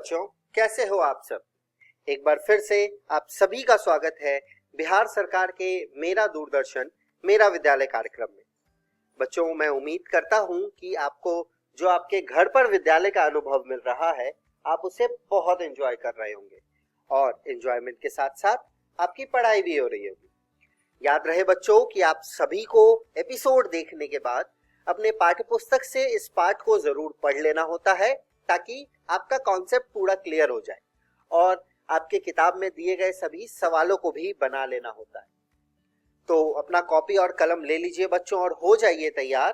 बच्चों, कैसे हो आप सब। एक बार फिर से आप सभी का स्वागत है बिहार सरकार के मेरा दूरदर्शन मेरा विद्यालय कार्यक्रम में। बच्चों, मैं उम्मीद करता हूं कि आपको जो आपके घर पर विद्यालय का अनुभव मिल रहा है, आप उसे बहुत एंजॉय कर रहे होंगे और एंजॉयमेंट के साथ साथ आपकी पढ़ाई भी हो रही होगी। याद रहे बच्चों कि आप सभी को एपिसोड देखने के बाद अपने पाठ्य पुस्तक से इस पाठ को जरूर पढ़ लेना होता है, ताकि आपका कॉन्सेप्ट पूरा क्लियर हो जाए और आपके किताब में दिए गए सभी सवालों को भी बना लेना होता है। तो अपना कॉपी और कलम ले लीजिए बच्चों और हो जाइए तैयार।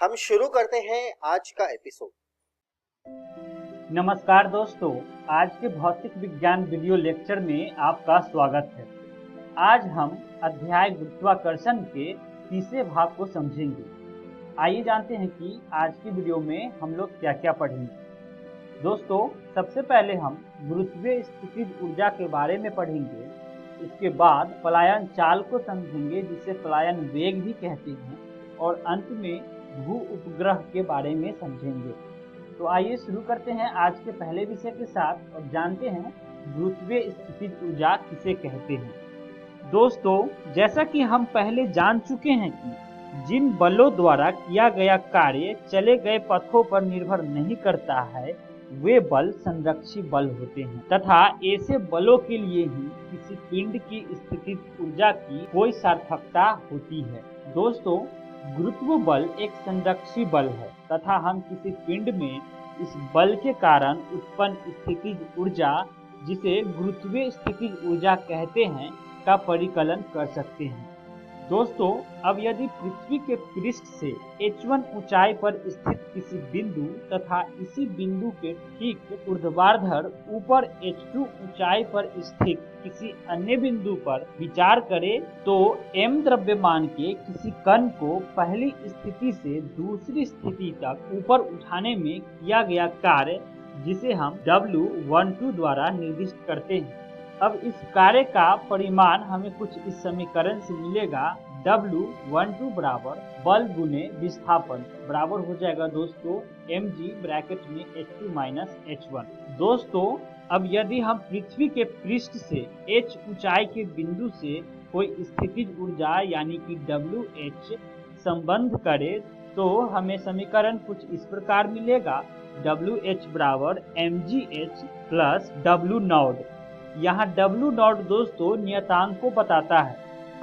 हम शुरू करते हैं आज का एपिसोड। नमस्कार दोस्तों, आज के भौतिक विज्ञान वीडियो लेक्चर में आपका स्वागत है। आज हम अध्याय गुरुत्वाकर्षण के तीसरे भाग को समझेंगे। आइए जानते हैं कि आज की वीडियो में हम लोग क्या क्या पढ़ेंगे। दोस्तों, सबसे पहले हम गुरुत्वीय स्थितिज ऊर्जा के बारे में पढ़ेंगे। इसके बाद पलायन चाल को समझेंगे, जिसे पलायन वेग भी कहते हैं, और अंत में भू उपग्रह के बारे में समझेंगे। तो आइए शुरू करते हैं आज के पहले विषय के साथ और जानते हैं गुरुत्वीय स्थितिज ऊर्जा किसे कहते हैं। दोस्तों, जैसा कि हम पहले जान चुके हैं कि जिन बलों द्वारा किया गया कार्य चले गए पथों पर निर्भर नहीं करता है, वे बल संरक्षी बल होते हैं तथा ऐसे बलों के लिए ही किसी पिंड की स्थितिज ऊर्जा की कोई सार्थकता होती है। दोस्तों, गुरुत्व बल एक संरक्षी बल है तथा हम किसी पिंड में इस बल के कारण उत्पन्न स्थितिज ऊर्जा, जिसे गुरुत्वीय स्थितिज ऊर्जा कहते हैं, का परिकलन कर सकते हैं। दोस्तों, अब यदि पृथ्वी के पृष्ठ से h1 ऊंचाई पर स्थित किसी बिंदु तथा इसी बिंदु के ठीक ऊर्ध्वाधर ऊपर h2 ऊंचाई पर स्थित किसी अन्य बिंदु पर विचार करें, तो m द्रव्यमान के किसी कण को पहली स्थिति से दूसरी स्थिति तक ऊपर उठाने में किया गया कार्य, जिसे हम W12 द्वारा निर्दिष्ट करते हैं। अब इस कार्य का परिमाण हमें कुछ इस समीकरण से मिलेगा। W12 बराबर बल गुने विस्थापन बराबर हो जाएगा दोस्तों mg ब्रैकेट में h2 माइनस h1। दोस्तों, अब यदि हम पृथ्वी के पृष्ठ से h ऊंचाई के बिंदु से कोई स्थितिज ऊर्जा यानी कि WH संबंध करें, तो हमें समीकरण कुछ इस प्रकार मिलेगा। WH बराबर mgh प्लस W0। यहाँ W0 दोस्तों नियतांक को बताता है।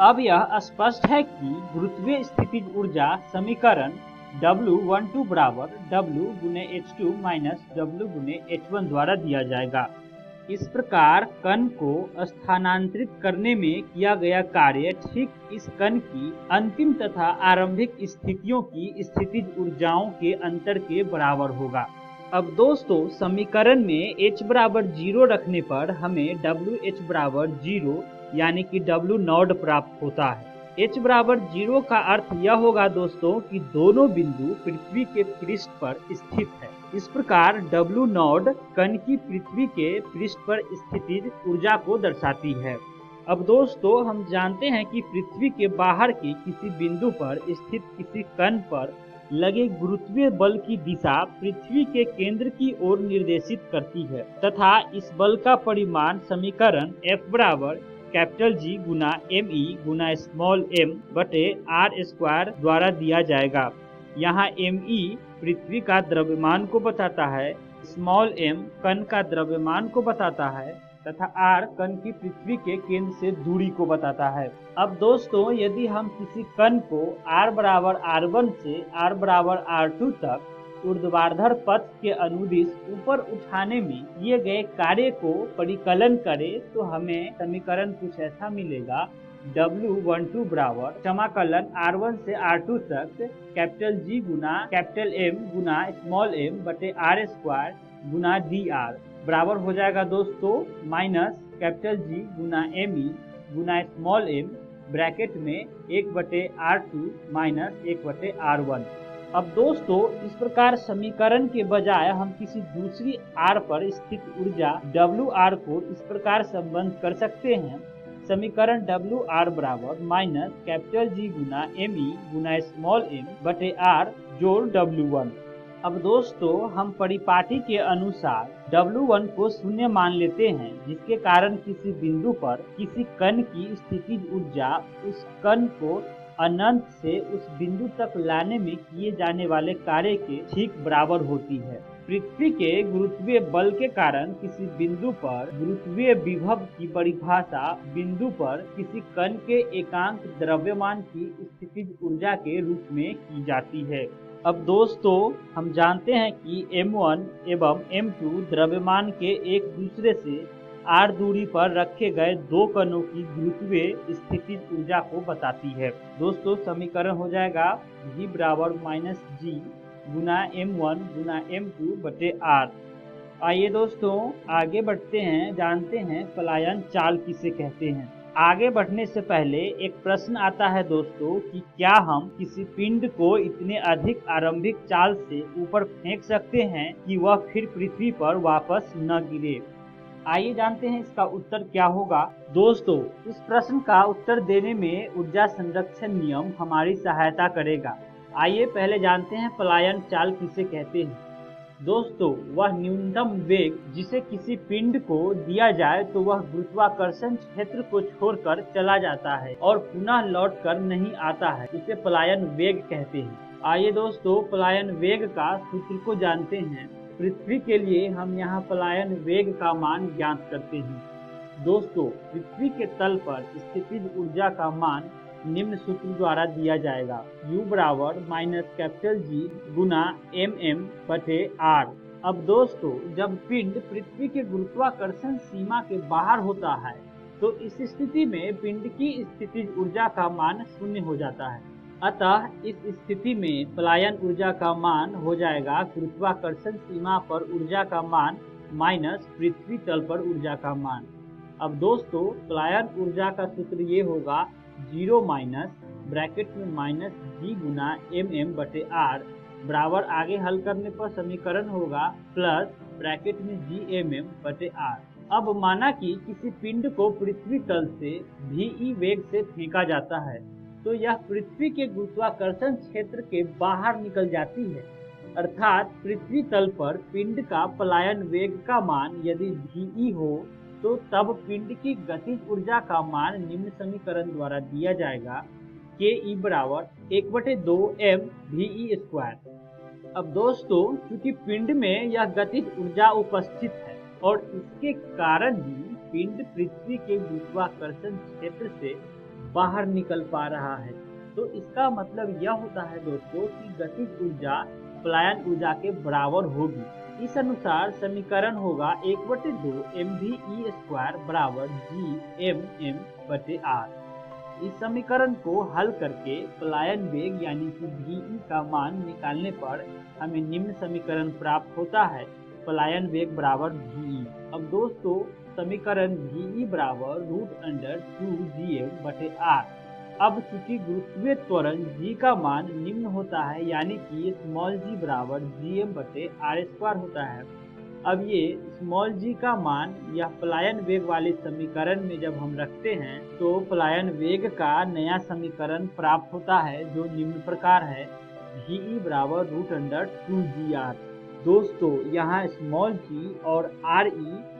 अब यह स्पष्ट है कि गुरुत्वीय स्थितिज ऊर्जा समीकरण W12 बराबर W गुने H2 माइनस W गुने H1 द्वारा दिया जाएगा। इस प्रकार कण को स्थानांतरित करने में किया गया कार्य ठीक इस कण की अंतिम तथा आरंभिक स्थितियों की स्थितिज ऊर्जाओं के अंतर के बराबर होगा। अब दोस्तों, समीकरण में h बराबर 0 रखने पर हमें WH बराबर 0 यानी कि W0 प्राप्त होता है। h बराबर 0 का अर्थ यह होगा दोस्तों कि दोनों बिंदु पृथ्वी के पृष्ठ पर स्थित है। इस प्रकार W0 कण की पृथ्वी के पृष्ठ पर स्थितिज ऊर्जा को दर्शाती है। अब दोस्तों, हम जानते हैं कि पृथ्वी के बाहर के किसी बिंदु पर स्थित किसी कण पर लगे गुरुत्वीय बल की दिशा पृथ्वी के केंद्र की ओर निर्देशित करती है तथा इस बल का परिमाण समीकरण F बराबर कैपिटल G गुना ME गुना स्मॉल m बटे R स्क्वायर द्वारा दिया जाएगा। यहाँ ME पृथ्वी का द्रव्यमान को बताता है, स्मॉल m कण का द्रव्यमान को बताता है तथा R कण की पृथ्वी के केंद्र से दूरी को बताता है। अब दोस्तों, यदि हम किसी कण को R बराबर R1 से R बराबर R2 तक ऊर्ध्वाधर पथ के अनुदिश ऊपर उठाने में किए गए कार्य को परिकलन करें, तो हमें समीकरण कुछ ऐसा मिलेगा। W12 बराबर समाकलन R1 से R2 तक कैपिटल G गुना कैपिटल M गुना स्मॉल m बटे R स्क्वायर गुना dr बराबर हो जाएगा दोस्तों माइनस कैपिटल G गुना ME गुना स्मॉल m ब्रैकेट में 1/R2 माइनस 1/R1। अब दोस्तों, इस प्रकार समीकरण के बजाय हम किसी दूसरी R पर स्थित ऊर्जा WR को इस प्रकार संबंध कर सकते हैं। समीकरण WR बराबर माइनस कैपिटल G गुना ME गुना स्मॉल m बटे R जोड़ W1। अब दोस्तों, हम परिपाटी के अनुसार W1 को शून्य मान लेते हैं, जिसके कारण किसी बिंदु पर किसी कण की स्थितिज ऊर्जा उस कण को अनंत से उस बिंदु तक लाने में किए जाने वाले कार्य के ठीक बराबर होती है। पृथ्वी के गुरुत्वीय बल के कारण किसी बिंदु पर गुरुत्वीय विभव की परिभाषा बिंदु पर किसी कण के एकांक द्रव्यमान की स्थितिज ऊर्जा के रूप में की जाती है। अब दोस्तों, हम जानते हैं कि m1 एवं m2 द्रव्यमान के एक दूसरे से r दूरी पर रखे गए दो कणों की गुरुत्वीय स्थितिज ऊर्जा को बताती है। दोस्तों, समीकरण हो जाएगा v बराबर -g गुना m1 गुना m2 बटे r। आइए दोस्तों आगे बढ़ते हैं, जानते हैं पलायन चाल किसे कहते हैं। आगे बढ़ने से पहले एक प्रश्न आता है दोस्तों कि क्या हम किसी पिंड को इतने अधिक आरंभिक चाल से ऊपर फेंक सकते हैं कि वह फिर पृथ्वी पर वापस न गिरे। आइए जानते हैं इसका उत्तर क्या होगा। दोस्तों, इस प्रश्न का उत्तर देने में ऊर्जा संरक्षण नियम हमारी सहायता करेगा। आइए पहले जानते हैं पलायन चाल किसे कहते हैं। दोस्तों, वह न्यूनतम वेग जिसे किसी पिंड को दिया जाए तो वह गुरुत्वाकर्षण क्षेत्र को छोड़कर चला जाता है और पुनः लौटकर नहीं आता है, उसे पलायन वेग कहते हैं। आइए दोस्तों पलायन वेग का सूत्र को जानते हैं। पृथ्वी के लिए हम यहाँ पलायन वेग का मान ज्ञात करते हैं। दोस्तों, पृथ्वी के तल पर स्थितिज ऊर्जा का मान निम्न सूत्र द्वारा दिया जाएगा। U बराबर -G गुना mm बटे r। अब दोस्तों, जब पिंड पृथ्वी के गुरुत्वाकर्षण सीमा के बाहर होता है तो इस स्थिति में पिंड की स्थितिज ऊर्जा का मान शून्य हो जाता है। अतः इस स्थिति में पलायन ऊर्जा का मान हो जाएगा गुरुत्वाकर्षण सीमा पर ऊर्जा का मान माइनस पृथ्वी तल पर ऊर्जा का मान। अब दोस्तों, पलायन ऊर्जा का सूत्र ये होगा 0 माइनस ब्रैकेट में -g गुना mm बटे r बराबर आगे हल करने पर समीकरण होगा प्लस ब्रैकेट में gmm बटे r। अब माना कि किसी पिंड को पृथ्वी तल से ve वेग से फेंका जाता है तो यह पृथ्वी के गुरुत्वाकर्षण क्षेत्र के बाहर निकल जाती है। अर्थात पृथ्वी तल पर पिंड का पलायन वेग का मान यदि ve हो तो तब पिंड की गतिज ऊर्जा का मान निम्न समीकरण द्वारा दिया जाएगा ke बराबर 1/2 mve²। अब दोस्तों, चूंकि पिंड में यह गतिज ऊर्जा उपस्थित है और इसके कारण ही पिंड पृथ्वी के गुरुत्वाकर्षण क्षेत्र से बाहर निकल पा रहा है, तो इसका मतलब यह होता है दोस्तों कि गतिज ऊर्जा पलायन ऊर्जा के बराबर होगी। इस अनुसार समीकरण होगा 1/2 mve² बराबर gmm बटे r। इस समीकरण को हल करके पलायन वेग यानी कि ve का मान निकालने पर हमें निम्न समीकरण प्राप्त होता है, पलायन वेग बराबर ve। अब दोस्तों, समीकरण ve बराबर √2gm बटे r। अब चूंकि गुरुत्वीय त्वरण g का मान निम्न होता है यानी कि g बराबर gm बटे r² होता है। अब ये g का मान यह पलायन वेग वाले समीकरण में जब हम रखते हैं तो पलायन वेग का नया समीकरण प्राप्त होता है जो निम्न प्रकार है ve बराबर √2gr। दोस्तों, यहाँ g और re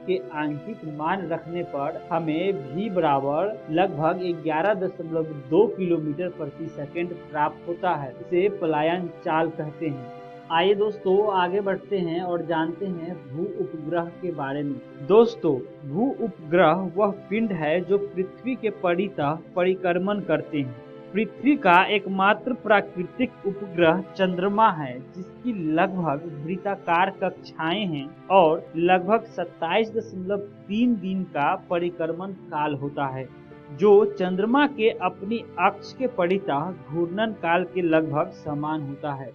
के आंशिक मान रखने पर हमें v बराबर लगभग 11.2 किलोमीटर प्रति सेकंड प्राप्त होता है। इसे पलायन चाल कहते हैं। आइए दोस्तों आगे बढ़ते हैं और जानते हैं भू उपग्रह के बारे में। दोस्तों, भू उपग्रह वह पिंड है जो पृथ्वी के परितः परिक्रमण करते हैं। पृथ्वी का एकमात्र प्राकृतिक उपग्रह चंद्रमा है जिसकी लगभग वृत्ताकार कक्षाएं हैं और लगभग 27.3 दिन का परिक्रमण काल होता है, जो चंद्रमा के अपनी अक्ष के परितः घूर्णन काल के लगभग समान होता है।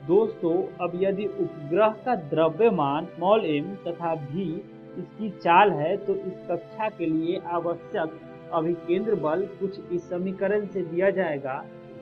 दोस्तों, अब यदि उपग्रह का द्रव्यमान m तथा v इसकी चाल है तो इस कक्षा के लिए आवश्यक अभिकेंद्र बल कुछ इस समीकरण से दिया जाएगा।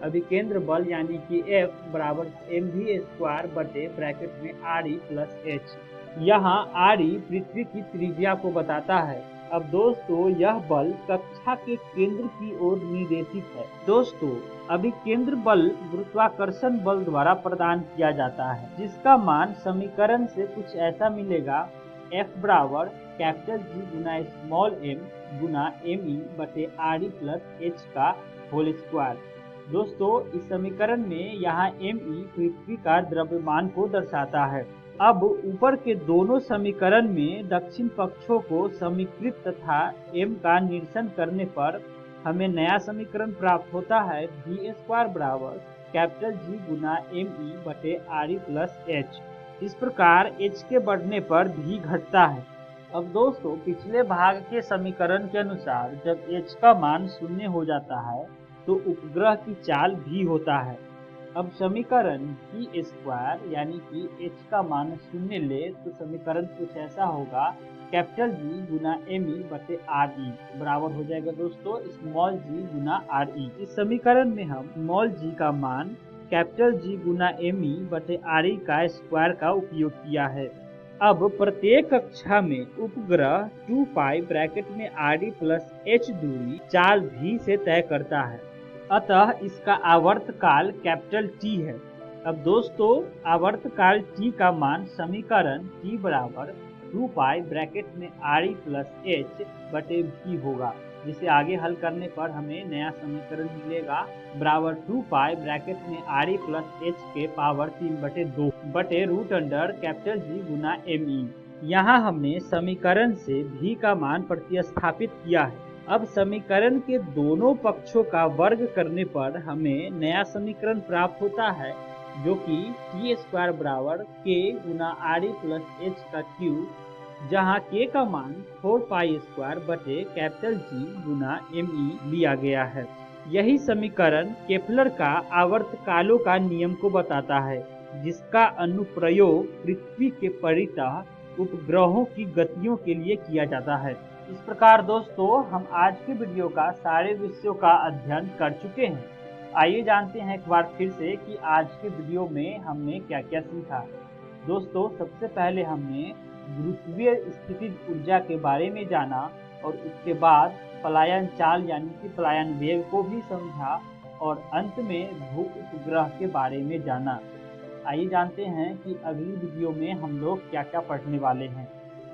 अभिकेंद्र बल यानी कि F बराबर mv² बटे ब्रैकेट में re प्लस h। यहाँ re पृथ्वी की त्रिज्या को बताता है अब दोस्तों यह बल कक्षा के केंद्र की ओर निर्देशित है। दोस्तों अभी केंद्र बल गुरुत्वाकर्षण बल द्वारा प्रदान किया जाता है, जिसका मान समीकरण से कुछ ऐसा मिलेगा, F बराबर कैपिटल G गुना स्मॉल m गुना me बटे RE प्लस h का होल स्क्वायर। दोस्तों इस समीकरण में यहाँ me पृथ्वी का द्रव्यमान को दर्शाता है। अब ऊपर के दोनों समीकरण में दक्षिण पक्षों को समीकृत तथा m का निरसन करने पर हमें नया समीकरण प्राप्त होता है, v स्क्वायर बराबर कैपिटल G गुना me बटे RE प्लस h। इस प्रकार h के बढ़ने पर v घटता है। अब दोस्तों पिछले भाग के समीकरण के अनुसार जब h का मान शून्य हो जाता है तो उपग्रह की चाल v होता है। अब समीकरण v स्क्वायर यानी कि h का मान शून्य ले तो समीकरण कुछ ऐसा होगा, कैपिटल G गुना me बटे RE बराबर हो जाएगा दोस्तों स्मॉल g गुना RE। इस समीकरण में हम स्मॉल g का मान कैपिटल G गुना me बटे RE का स्क्वायर का उपयोग किया है। अब प्रत्येक कक्षा में उपग्रह 2 पाई ब्रैकेट में RE प्लस h दूरी चाल v से तय करता है, अतः इसका आवर्तकाल कैपिटल T है। अब दोस्तों आवर्तकाल T का मान समीकरण T बराबर 2 पाई ब्रैकेट में RE प्लस h बटे v होगा, जिसे आगे हल करने पर हमें नया समीकरण मिलेगा बराबर 2 पाई ब्रैकेट में RE प्लस h के पावर 3/2 बटे रूट अंडर कैपिटल G गुना me। यहाँ हमने समीकरण से v का मान प्रतिस्थापित किया है। अब समीकरण के दोनों पक्षों का वर्ग करने पर हमें नया समीकरण प्राप्त होता है, जो कि t स्क्वायर बराबर k गुना RE प्लस h का क्यूब, जहाँ k का मान 4 पाई स्क्वायर बटे कैपिटल G गुना me लिया गया है। यही समीकरण केपलर का आवर्तकालों का नियम को बताता है, जिसका अनुप्रयोग पृथ्वी के परितः उपग्रहों की गतियों के लिए किया जाता है। इस प्रकार दोस्तों हम आज के वीडियो का सारे विषयों का अध्ययन कर चुके हैं। आइए जानते हैं एक बार फिर से कि आज के वीडियो में हमने क्या क्या सीखा। दोस्तों सबसे पहले हमने गुरुत्वीय स्थितिज ऊर्जा के बारे में जाना और उसके बाद पलायन चाल यानी कि पलायन वेग को भी समझा और अंत में भू उपग्रह के बारे में जाना। आइए जानते हैं कि अगली वीडियो में हम लोग क्या क्या पढ़ने वाले हैं।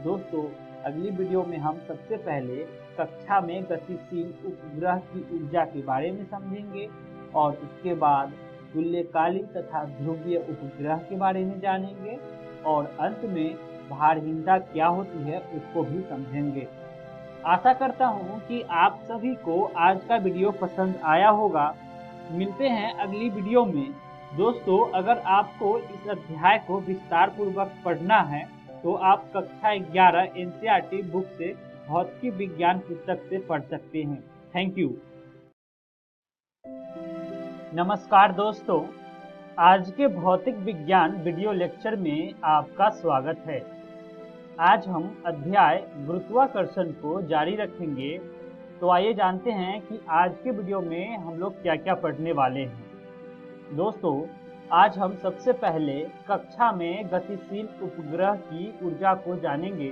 दोस्तों अगली वीडियो में हम सबसे पहले कक्षा में गतिशील उपग्रह की ऊर्जा के बारे में समझेंगे और उसके बाद तुल्यकाली तथा ध्रुवीय उपग्रह के बारे में जानेंगे और अंत में भारहीनता क्या होती है उसको भी समझेंगे। आशा करता हूँ कि आप सभी को आज का वीडियो पसंद आया होगा। मिलते हैं अगली वीडियो में। दोस्तों अगर आपको इस अध्याय को विस्तार पूर्वक पढ़ना है तो आप कक्षा 11 NCERT बुक से भौतिक विज्ञान पुस्तक से पढ़ सकते हैं। Thank you. नमस्कार दोस्तों, आज के भौतिक विज्ञान वीडियो लेक्चर में आपका स्वागत है। आज हम अध्याय गुरुत्वाकर्षण को जारी रखेंगे। तो आइए जानते हैं कि आज के वीडियो में हम लोग क्या क्या पढ़ने वाले हैं। दोस्तों आज हम सबसे पहले कक्षा में गतिशील उपग्रह की ऊर्जा को जानेंगे।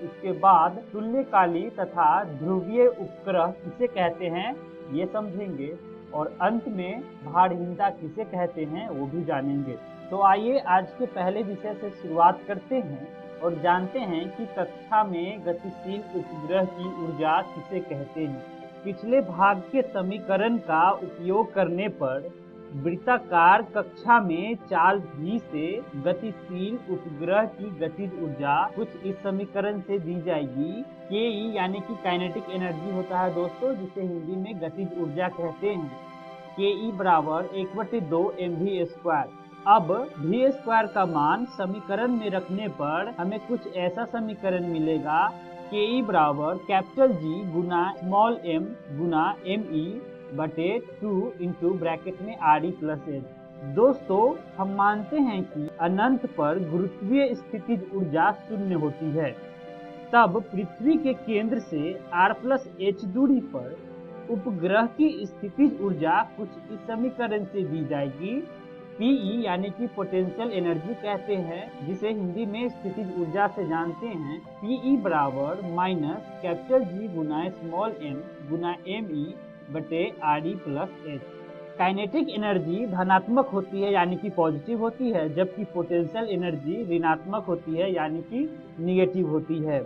उसके बाद तुल्यकाली तथा ध्रुवीय उपग्रह किसे कहते हैं ये समझेंगे और अंत में भारहीनता किसे कहते हैं वो भी जानेंगे। तो आइए आज के पहले विषय से शुरुआत करते हैं और जानते हैं कि कक्षा में गतिशील उपग्रह की ऊर्जा किसे कहते हैं। पिछले भाग के समीकरण का उपयोग करने पर वृत्ताकार कक्षा में चाल v से गतिशील उपग्रह की गतिज ऊर्जा कुछ इस समीकरण से दी जाएगी। ke यानी कि काइनेटिक एनर्जी होता है दोस्तों, जिसे हिंदी में गतिज ऊर्जा कहते हैं। ke बराबर 1/2 mv स्क्वायर। अब v स्क्वायर का मान समीकरण में रखने पर हमें कुछ ऐसा समीकरण मिलेगा, ke बराबर कैपिटल G गुना स्मॉल m गुना me बटे 2 इंटू ब्रैकेट में RE प्लस h। दोस्तों हम मानते हैं कि अनंत पर गुरुत्वीय स्थितिज ऊर्जा शून्य होती है, तब पृथ्वी के केंद्र से r प्लस h दूरी पर उपग्रह की स्थितिज ऊर्जा कुछ इस समीकरण से दी जाएगी। पीई यानी कि पोटेंशियल एनर्जी कहते हैं, जिसे हिंदी में स्थितिज ऊर्जा से जानते हैं। पीई बराबर माइनस कैपिटल जी गुना स्मॉल एम गुना एम ई बटे R E plus H. Kinetic energy धनात्मक होती है यानी कि पॉजिटिव होती है, जबकि पोटेंशियल एनर्जी ऋणात्मक होती है यानी कि निगेटिव होती है।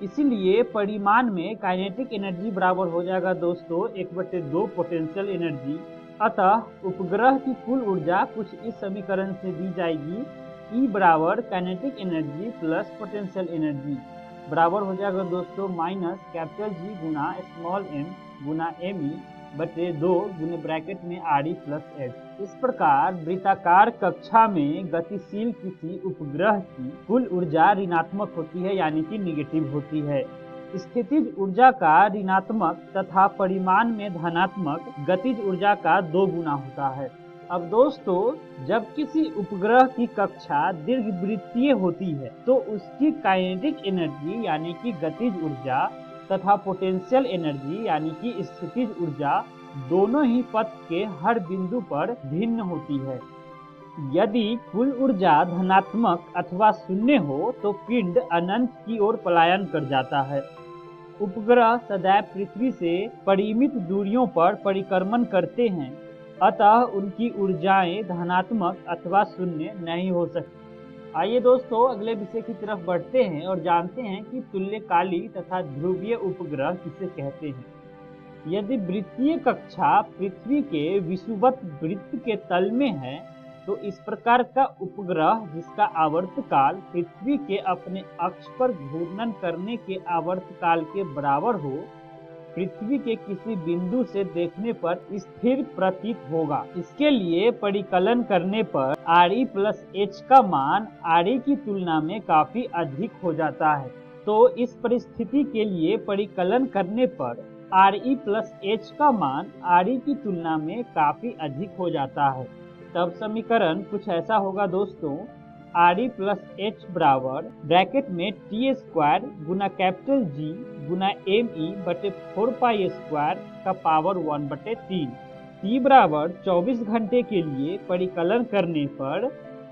इसीलिए परिमाण में काइनेटिक एनर्जी बराबर हो जाएगा दोस्तों 1/2 पोटेंशियल एनर्जी। अतः उपग्रह की कुल ऊर्जा कुछ इस समीकरण से दी जाएगी, E बराबर kinetic energy plus potential energy बराबर हो जाएगा दोस्तों माइनस कैपिटल जी गुना स्मॉल एम गुना एम ई बटे 2 गुने ब्रैकेट में आर ई प्लस एच। इस प्रकार वृत्ताकार कक्षा में गतिशील किसी उपग्रह की कुल ऊर्जा ऋणात्मक होती है यानी कि निगेटिव होती है। स्थितिज ऊर्जा का ऋणात्मक तथा परिमाण में धनात्मक गतिज ऊर्जा का 2 गुना होता है। अब दोस्तों, जब किसी उपग्रह की कक्षा दीर्घवृत्तीय होती है तो उसकी काइनेटिक एनर्जी यानी कि गतिज ऊर्जा तथा पोटेंशियल एनर्जी यानी कि स्थितिज ऊर्जा दोनों ही पथ के हर बिंदु पर भिन्न होती है। यदि कुल ऊर्जा धनात्मक अथवा शून्य हो तो पिंड अनंत की ओर पलायन कर जाता है। उपग्रह सदैव पृथ्वी से परिमित दूरियों पर परिक्रमण करते हैं, अतः उनकी ऊर्जाएं धनात्मक अथवा शून्य नहीं हो सकती। आइए दोस्तों, अगले विषय की तरफ बढ़ते हैं और जानते हैं कि तुल्यकाली तथा ध्रुवीय उपग्रह किसे कहते हैं। यदि वृत्तीय कक्षा पृथ्वी के विषुवत वृत्त के तल में है तो इस प्रकार का उपग्रह जिसका आवर्तकाल पृथ्वी के अपने अक्ष पर घूर्णन करने के आवर्तकाल के बराबर हो, पृथ्वी के किसी बिंदु से देखने पर स्थिर प्रतीत होगा। इसके लिए परिकलन करने पर आर ई प्लस एच का मान आर ई की तुलना में काफी अधिक हो जाता है। तो इस परिस्थिति के लिए परिकलन करने पर आर ई प्लस एच का मान आर ई की तुलना में काफी अधिक हो जाता है। तब समीकरण कुछ ऐसा होगा दोस्तों, आर ई प्लस एच बराबर ब्रैकेट में टी स्क्वायर गुना कैपिटल जी गुना एम ई बटे 4 पाई स्क्वायर का पावर 1/3। टी बराबर 24 घंटे के लिए परिकलन करने पर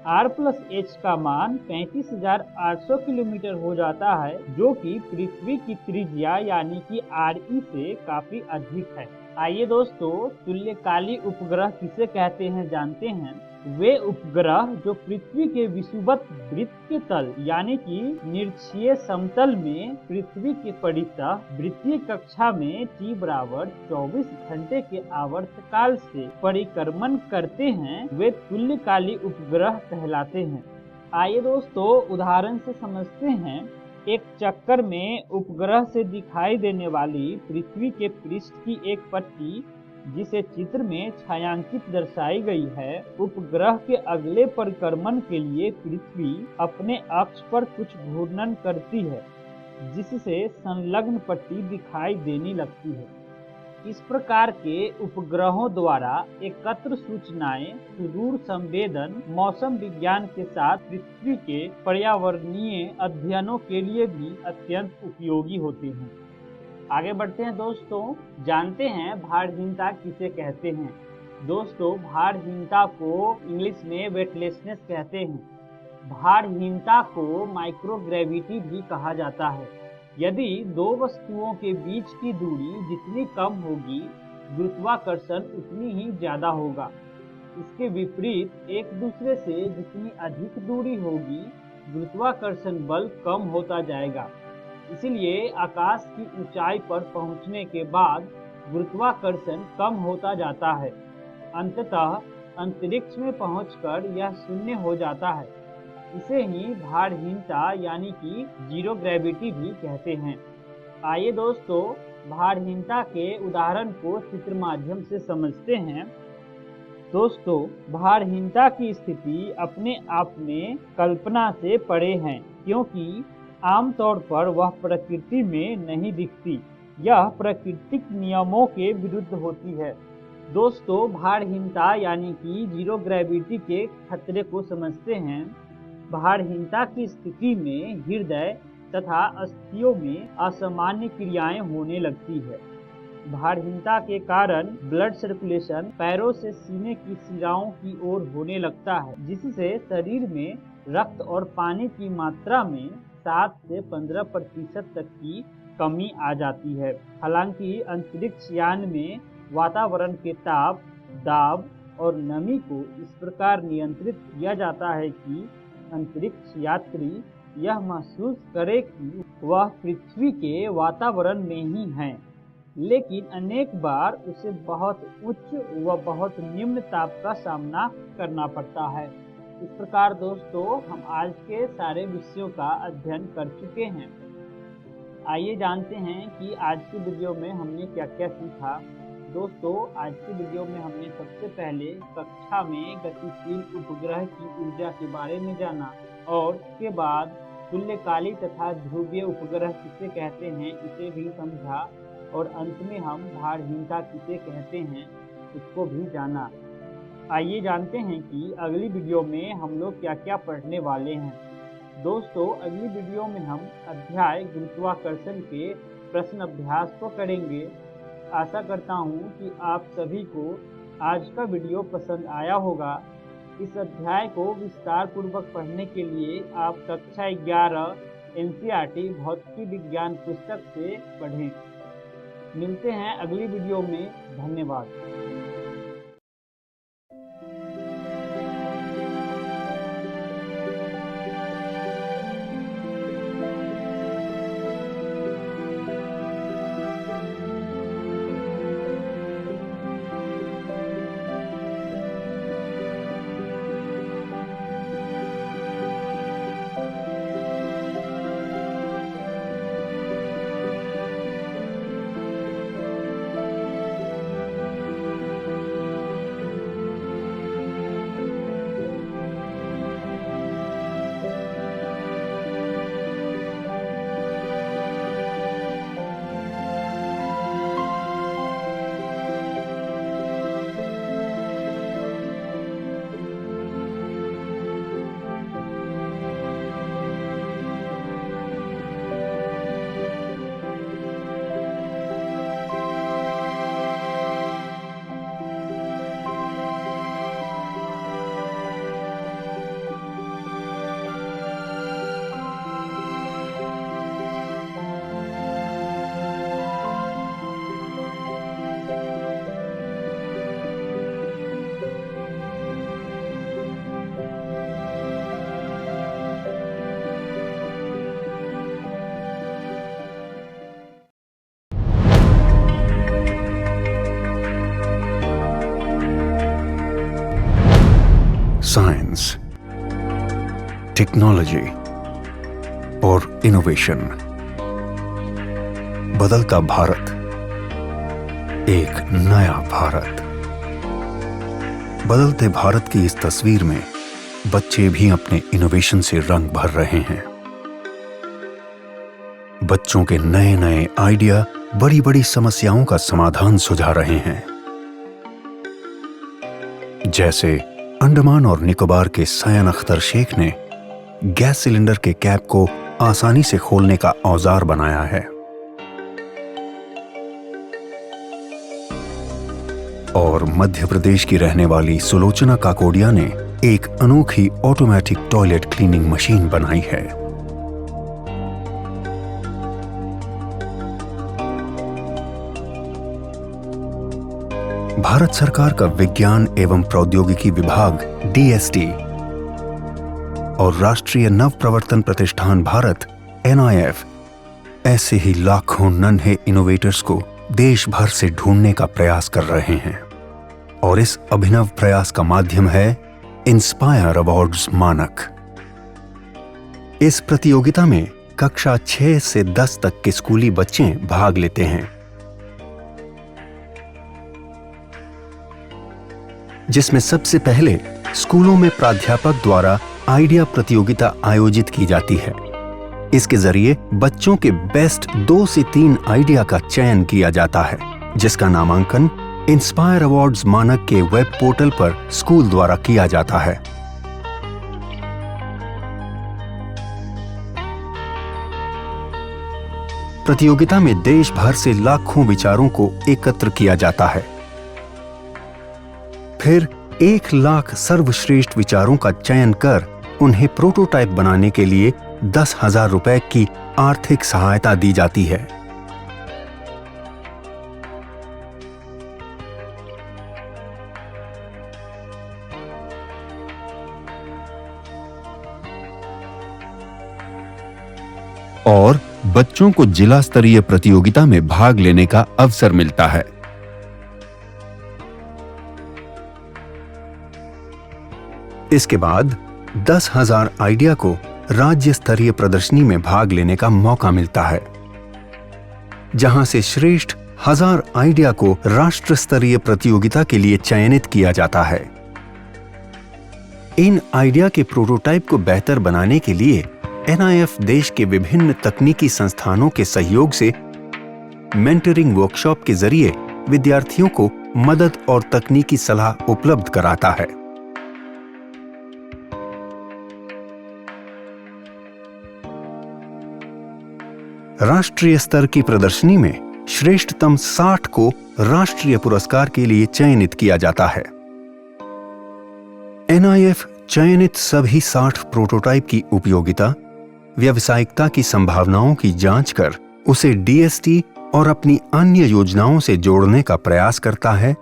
आर प्लस एच का मान 35,800 किलोमीटर हो जाता है, जो कि पृथ्वी की त्रिज्या यानी कि आर ई से काफी अधिक है। आइए दोस्तों, तुल्यकाली उपग्रह किसे कहते हैं जानते हैं। वे उपग्रह जो पृथ्वी के विषुवत वृत्त के तल यानी कि निरक्षीय समतल में पृथ्वी के परितः वृत्तीय कक्षा में टी बराबर 24 घंटे के आवर्तकाल से परिक्रमण करते हैं, वे तुल्यकाली उपग्रह कहलाते हैं। आइए दोस्तों, उदाहरण से समझते हैं। एक चक्कर में उपग्रह से दिखाई देने वाली पृथ्वी के पृष्ठ की एक पट्टी, जिसे चित्र में छायांकित दर्शाई गई है, उपग्रह के अगले परिक्रमण के लिए पृथ्वी अपने अक्ष पर कुछ घूर्णन करती है, जिससे संलग्न पट्टी दिखाई देने लगती है। इस प्रकार के उपग्रहों द्वारा एकत्र सूचनाएं सुदूर संवेदन मौसम विज्ञान के साथ पृथ्वी के पर्यावरणीय अध्ययनों के लिए भी अत्यंत उपयोगी होते हैं। आगे बढ़ते हैं दोस्तों, जानते हैं भारहीनता किसे कहते हैं। दोस्तों, भारहीनता को इंग्लिश में वेटलेसनेस कहते हैं। भारहीनता को माइक्रोग्रेविटी भी कहा जाता है। यदि दो वस्तुओं के बीच की दूरी जितनी कम होगी, गुरुत्वाकर्षण उतनी ही ज्यादा होगा। इसके विपरीत एक दूसरे से जितनी अधिक दूरी होगी, गुरुत्वाकर्षण बल कम होता जाएगा। इसलिए आकाश की ऊंचाई पर पहुंचने के बाद गुरुत्वाकर्षण कम होता जाता है। अंततः अंतरिक्ष में पहुंचकर यह शून्य हो जाता है। इसे ही भारहीनता यानी कि जीरो ग्रेविटी भी कहते हैं। आइए दोस्तों, भारहीनता के उदाहरण को चित्र माध्यम से समझते हैं। दोस्तों, भारहीनता की स्थिति अपने आप में कल्पना से परे है, क्योंकि आमतौर पर वह प्रकृति में नहीं दिखती। यह प्राकृतिक नियमों के विरुद्ध होती है। दोस्तों, भारहीनता यानी कि जीरो ग्रेविटी के खतरे को समझते हैं। भारहीनता की स्थिति में हृदय तथा अस्थियों में असामान्य क्रियाएं होने लगती है। भारहीनता के कारण ब्लड सर्कुलेशन पैरों से सीने की शिराओं की ओर होने लगता है, जिससे शरीर में रक्त और पानी की मात्रा में 7 से 15% तक की कमी आ जाती है। हालांकि अंतरिक्ष यान में वातावरण के ताप, दाब और नमी को इस प्रकार नियंत्रित किया जाता है कि अंतरिक्ष यात्री यह महसूस करे कि वह पृथ्वी के वातावरण में ही है, लेकिन अनेक बार उसे बहुत उच्च व बहुत निम्न ताप का सामना करना पड़ता है। इस प्रकार दोस्तों, हम आज के सारे विषयों का अध्ययन कर चुके हैं। आइए जानते हैं कि आज की वीडियो में हमने क्या क्या सीखा। दोस्तों, आज की वीडियो में हमने सबसे पहले कक्षा में गतिशील उपग्रह की ऊर्जा के बारे में जाना और उसके बाद तुल्यकाली तथा ध्रुवीय उपग्रह किसे कहते हैं इसे भी समझा और अंत में हम भारहीनता किसे कहते हैं इसको भी जाना। आइए जानते हैं कि अगली वीडियो में हम लोग क्या क्या पढ़ने वाले हैं। दोस्तों, अगली वीडियो में हम अध्याय गुरुत्वाकर्षण के प्रश्न अभ्यास को करेंगे। आशा करता हूँ कि आप सभी को आज का वीडियो पसंद आया होगा। इस अध्याय को विस्तार पूर्वक पढ़ने के लिए आप कक्षा 11 NCERT भौतिकी विज्ञान पुस्तक से पढ़ें। मिलते हैं अगली वीडियो में। धन्यवाद। साइंस, टेक्नोलॉजी और इनोवेशन। बदलता भारत, एक नया भारत। बदलते भारत की इस तस्वीर में बच्चे भी अपने इनोवेशन से रंग भर रहे हैं। बच्चों के नए नए आइडिया बड़ी बड़ी समस्याओं का समाधान सुझा रहे हैं। जैसे अंडमान और निकोबार के सयन अख्तर शेख ने गैस सिलेंडर के कैप को आसानी से खोलने का औजार बनाया है। और मध्य प्रदेश की रहने वाली सुलोचना काकोडिया ने एक अनोखी ऑटोमेटिक टॉयलेट क्लीनिंग मशीन बनाई है। भारत सरकार का विज्ञान एवं प्रौद्योगिकी विभाग DST और राष्ट्रीय नव प्रवर्तन प्रतिष्ठान भारत NIF ऐसे ही लाखों नन्हे इनोवेटर्स को देश भर से ढूंढने का प्रयास कर रहे हैं। और इस अभिनव प्रयास का माध्यम है इंस्पायर अवार्ड्स मानक। इस प्रतियोगिता में कक्षा 6 से 10 तक के स्कूली बच्चे भाग लेते हैं, जिसमें सबसे पहले स्कूलों में प्राध्यापक द्वारा आइडिया प्रतियोगिता आयोजित की जाती है। इसके जरिए बच्चों के बेस्ट 2 से 3 आइडिया का चयन किया जाता है, जिसका नामांकन इंस्पायर अवार्ड्स मानक के वेब पोर्टल पर स्कूल द्वारा किया जाता है। प्रतियोगिता में देश भर से लाखों विचारों को एकत्र किया जाता है। फिर 1 लाख सर्वश्रेष्ठ विचारों का चयन कर उन्हें प्रोटोटाइप बनाने के लिए 10,000 रुपए की आर्थिक सहायता दी जाती है। और बच्चों को जिला स्तरीय प्रतियोगिता में भाग लेने का अवसर मिलता है। इसके बाद 10,000 आइडिया को राज्य स्तरीय प्रदर्शनी में भाग लेने का मौका मिलता है, जहां से श्रेष्ठ 1000 आइडिया को राष्ट्र स्तरीय प्रतियोगिता के लिए चयनित किया जाता है। इन आइडिया के प्रोटोटाइप को बेहतर बनाने के लिए NIF देश के विभिन्न तकनीकी संस्थानों के सहयोग से मेंटरिंग वर्कशॉप के जरिए विद्यार्थियों को मदद और तकनीकी सलाह उपलब्ध कराता है। राष्ट्रीय स्तर की प्रदर्शनी में श्रेष्ठतम 60 को राष्ट्रीय पुरस्कार के लिए चयनित किया जाता है। NIF चयनित सभी 60 प्रोटोटाइप की उपयोगिता, व्यावसायिकता की संभावनाओं की जांच कर उसे DST और अपनी अन्य योजनाओं से जोड़ने का प्रयास करता है।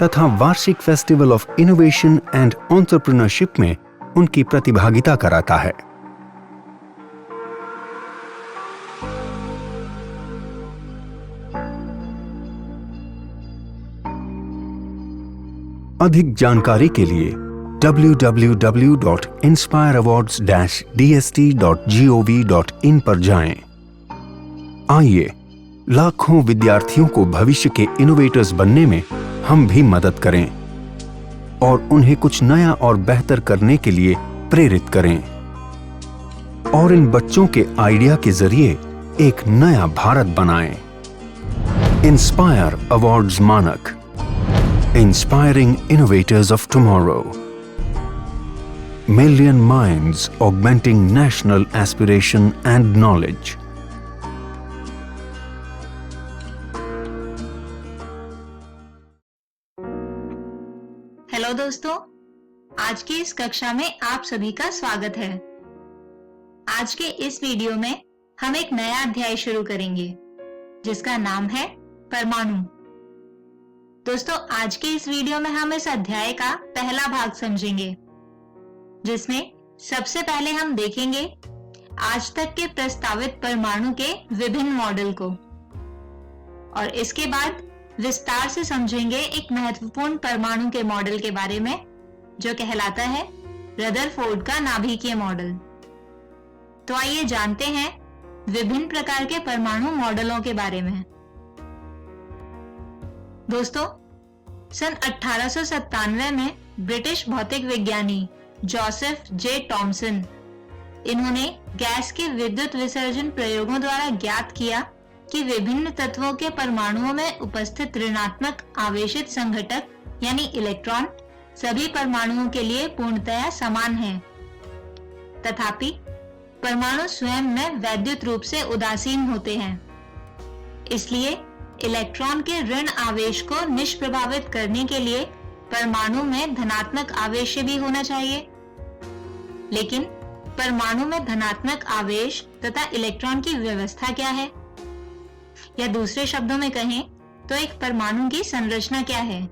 तथा वार्षिक festival of innovation and entrepreneurship में उनकी प्रतिभागिता कराता है। अधिक जानकारी के लिए www.inspireawards-dst.gov.in पर जाएं। आइए लाखों विद्यार्थियों को भविष्य के इनोवेटर्स बनने में हम भी मदद करें और उन्हें कुछ नया और बेहतर करने के लिए प्रेरित करें और इन बच्चों के आइडिया के जरिए एक नया भारत बनाएं। इंस्पायर अवार्ड्स मानक, inspiring innovators of tomorrow, million minds augmenting national aspiration and knowledge. Hello दोस्तों, आज की इस कक्षा में आप सभी का स्वागत है। आज के इस वीडियो में हम एक नया अध्याय शुरू करेंगे जिसका नाम है परमाणु। दोस्तों, आज के इस वीडियो में हम इस अध्याय का पहला भाग समझेंगे, जिसमें सबसे पहले हम देखेंगे आज तक के प्रस्तावित परमाणु के विभिन्न मॉडल को, और इसके बाद विस्तार से समझेंगे एक महत्वपूर्ण परमाणु के मॉडल के बारे में जो कहलाता है रदरफोर्ड का नाभिकीय मॉडल। तो आइए जानते हैं विभिन्न प्रकार के परमाणु मॉडलों के बारे में। दोस्तों, सन 1897 में ब्रिटिश भौतिक विज्ञानी जोसेफ जे टॉमसन, इन्होंने गैस के विद्युत विसर्जन प्रयोगों द्वारा ज्ञात किया कि विभिन्न तत्वों के परमाणुओं में उपस्थित ऋणात्मक आवेशित संघटक यानी इलेक्ट्रॉन सभी परमाणुओं के लिए पूर्णतया समान हैं। तथापि परमाणु स्वयं में वैद्युत रूप से उदासीन होते हैं। इसलिए इलेक्ट्रॉन के ऋण आवेश को निष्प्रभावित करने के लिए परमाणु में धनात्मक आवेश भी होना चाहिए। लेकिन परमाणु में धनात्मक आवेश तथा इलेक्ट्रॉन की व्यवस्था क्या है, या दूसरे शब्दों में कहें तो एक परमाणु की संरचना क्या है?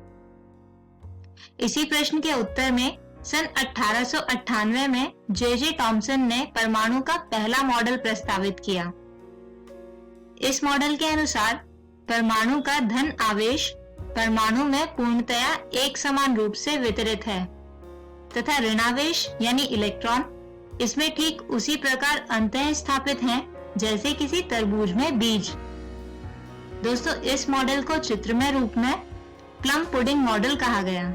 इसी प्रश्न के उत्तर में सन 1898 में जे टॉमसन ने परमाणु का पहला मॉडल प्रस्तावित किया। इस मॉडल के अनुसार परमाणु का धन आवेश परमाणु में पूर्णतया एक समान रूप से वितरित है तथा ऋणावेश यानी इलेक्ट्रॉन इसमें ठीक उसी प्रकार अंतः स्थापित हैं जैसे किसी तरबूज में बीज। दोस्तों, इस मॉडल को चित्रमय रूप में प्लम पुडिंग मॉडल कहा गया।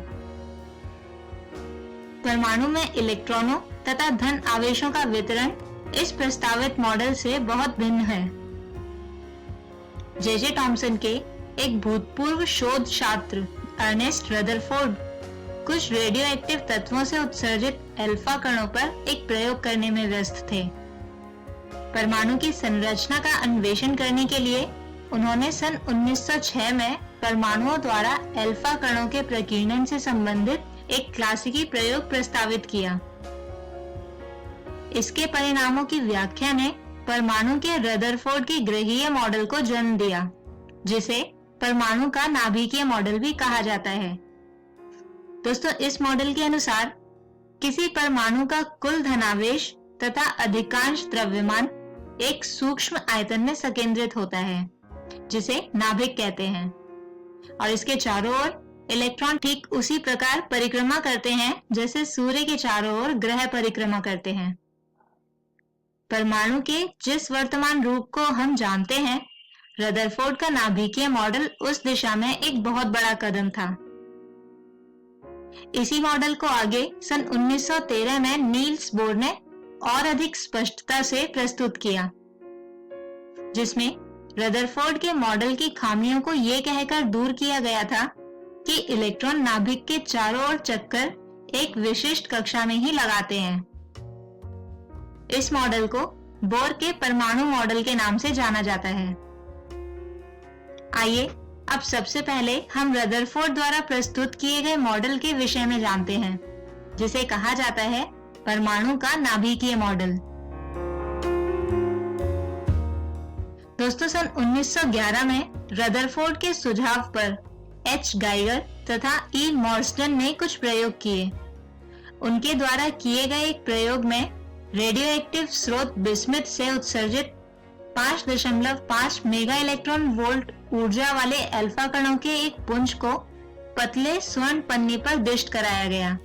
परमाणु में इलेक्ट्रॉनों तथा धन आवेशों का वितरण इस प्रस्तावित मॉडल से बहुत भिन्न है। जे टॉमसन के एक भूतपूर्व शोध छात्र अर्नेस्ट रदरफोर्ड कुछ रेडियो एक्टिव तत्वों से उत्सर्जित अल्फा कणों पर एक प्रयोग करने में व्यस्त थे। परमाणु की संरचना का अन्वेषण करने के लिए उन्होंने सन 1906 में परमाणुओं द्वारा अल्फा कणों के प्रकीर्णन से संबंधित एक क्लासिकी प्रयोग प्रस्तावित किया। इसके परिणामों की व्याख्या ने परमाणु के रदरफोर्ड के ग्रहीय मॉडल को जन्म दिया, जिसे परमाणु का नाभिकीय मॉडल भी कहा जाता है। दोस्तों, इस मॉडल के अनुसार किसी परमाणु का कुल धनावेश तथा अधिकांश द्रव्यमान एक सूक्ष्म आयतन में संकेंद्रित होता है, जिसे नाभिक कहते हैं, और इसके चारों ओर इलेक्ट्रॉन ठीक उसी प्रकार परिक्रमा करते हैं जैसे सूर्य के चारों ओर ग्रह परिक्रमा करते हैं। परमाणु के जिस वर्तमान रूप को हम जानते हैं, रदरफोर्ड का नाभिकीय मॉडल उस दिशा में एक बहुत बड़ा कदम था। इसी मॉडल को आगे सन 1913 में नील्स बोर ने और अधिक स्पष्टता से प्रस्तुत किया, जिसमें रदरफोर्ड के मॉडल की खामियों को यह कहकर दूर किया गया था कि इलेक्ट्रॉन नाभिक के चारों ओर चक्कर एक विशिष्ट कक्षा में ही लगाते हैं। इस मॉडल को बोर के परमाणु मॉडल के नाम से जाना जाता है। आइए अब सबसे पहले हम रदरफोर्ड द्वारा प्रस्तुत किए गए मॉडल के विषय में जानते हैं, जिसे कहा जाता है परमाणु का नाभिकीय मॉडल। दोस्तों, सन 1911 में रदरफोर्ड के सुझाव पर एच गाइगर तथा ई मॉर्सडन ने कुछ प्रयोग किए। उनके द्वारा किए गए एक प्रयोग में रेडियो एक्टिव स्रोत बिस्मिथ से उत्सर्जित 5.5 मेगा इलेक्ट्रॉन वोल्ट ऊर्जा वाले अल्फा कणों के एक पुंज को पतले स्वर्ण पन्नी पर दिष्ट कराया गया।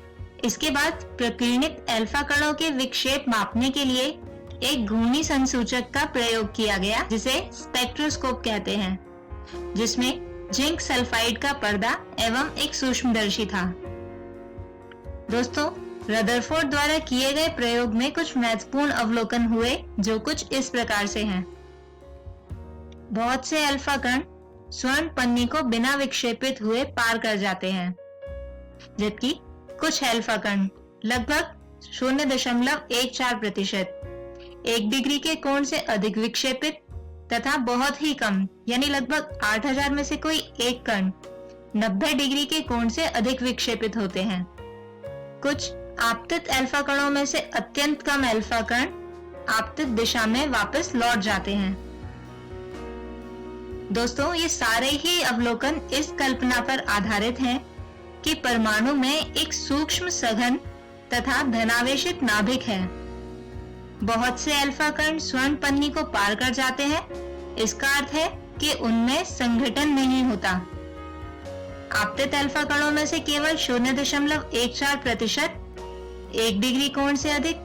इसके बाद प्रकीर्णित अल्फा कणों के विक्षेप मापने के लिए एक घूर्णी संसूचक का प्रयोग किया गया, जिसे स्पेक्ट्रोस्कोप कहते हैं, जिसमें जिंक सल्फाइड का पर्दा एवं एक सूक्ष्मदर्शी था। दोस्तों, रदरफोर्ड द्वारा किए गए प्रयोग में कुछ महत्वपूर्ण अवलोकन हुए, जो कुछ इस प्रकार से हैं। बहुत से अल्फा कण स्वर्ण पन्नी को बिना विक्षेपित हुए पार कर जाते हैं, जबकि कुछ अल्फा कण लगभग 0.14% 1 डिग्री के कोण से अधिक विक्षेपित तथा बहुत ही कम यानी लगभग 8000 में से कोई एक कण 90 डिग्री के कोण से अधिक विक्षेपित होते हैं। कुछ आपतित अल्फा कणों में से अत्यंत कम अल्फा कण आपतित दिशा में वापस लौट जाते हैं। दोस्तों, ये सारे ही अवलोकन इस कल्पना पर आधारित हैं कि परमाणु में एक सूक्ष्म सघन तथा धनावेशित नाभिक है। बहुत से अल्फा कण स्वर्ण पन्नी को पार कर जाते हैं। इसका अर्थ है कि उनमें संघटन नहीं होता। आपतित अल्फा कणों में से केवल 0.14% 1 डिग्री कोण से अधिक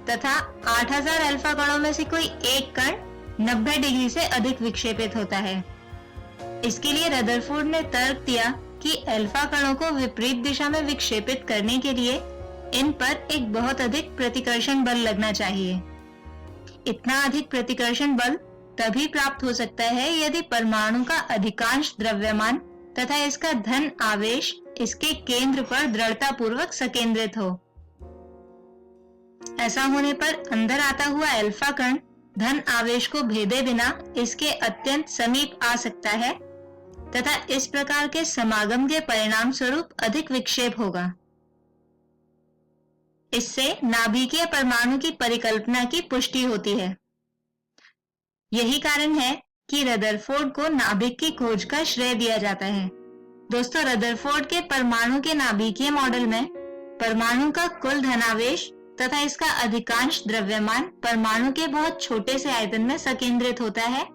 तथा 8000 अल्फा कणों में से कोई एक कण 90 डिग्री से अधिक विक्षेपित होता है। इसके लिए रदरफोर्ड ने तर्क दिया कि अल्फा कणों को विपरीत दिशा में विक्षेपित करने के लिए इन पर एक बहुत अधिक प्रतिकर्षण बल लगना चाहिए। इतना अधिक प्रतिकर्षण बल तभी प्राप्त हो सकता है यदि परमाणु का अधिकांश द्रव्यमान तथा इसका धन आवेश इसके केंद्र पर दृढ़ता पूर्वक संकेंद्रित हो। ऐसा होने पर अंदर आता हुआ अल्फा कण धन आवेश को भेदे बिना इसके अत्यंत समीप आ सकता है तथा इस प्रकार के समागम के परिणाम स्वरूप अधिक विक्षेप होगा। इससे नाभिकीय परमाणु की परिकल्पना की पुष्टि होती है। यही कारण है कि रदरफोर्ड को नाभिक की खोज का श्रेय दिया जाता है। दोस्तों, रदरफोर्ड के परमाणु के नाभिकीय मॉडल में परमाणु का कुल धनावेश तथा इसका अधिकांश द्रव्यमान परमाणु के बहुत छोटे से आयतन में संकेंद्रित होता है,